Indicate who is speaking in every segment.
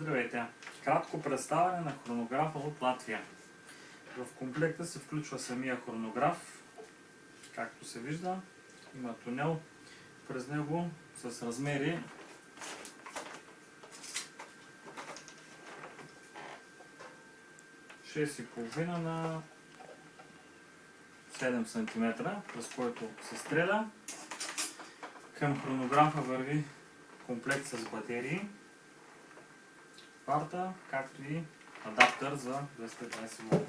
Speaker 1: Здравейте! Кратко представяне на хронографа от Латвия. В комплекта се включва самия хронограф. Както се вижда, има тунел през него с размери 6,5 на 7 см, през който се стреля. Към хронографа върви комплект с батерии, парта, както и адаптер за 220 В.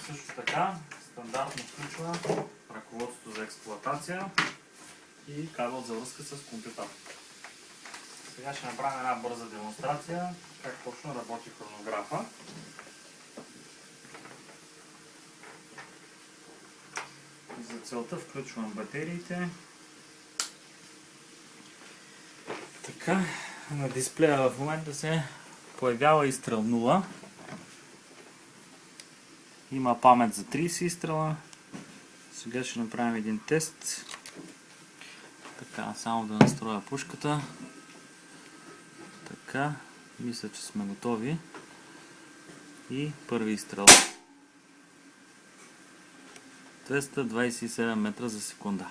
Speaker 1: Също така стандартно включва ръководство за експлоатация и кабел за връзка с компютър. Сега ще направим една бърза демонстрация как точно работи хронографа. За целта включвам батериите. Така, на дисплея в момента се появява изстрел 0. Има памет за 30 изстрела. Сега ще направим един тест. Така, само да настроя пушката. Така, мисля, че сме готови. И първи изстрел. 227 метра за секунда.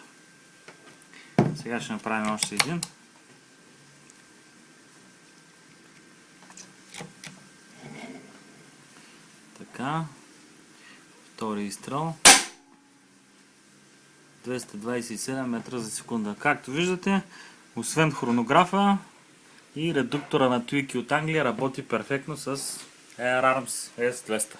Speaker 1: Сега ще направим още един. Така, втори изстрел. 227 метра за секунда. Както виждате, освен хронографа и редуктора на Twiki от Англия, работи перфектно с AirArms S200.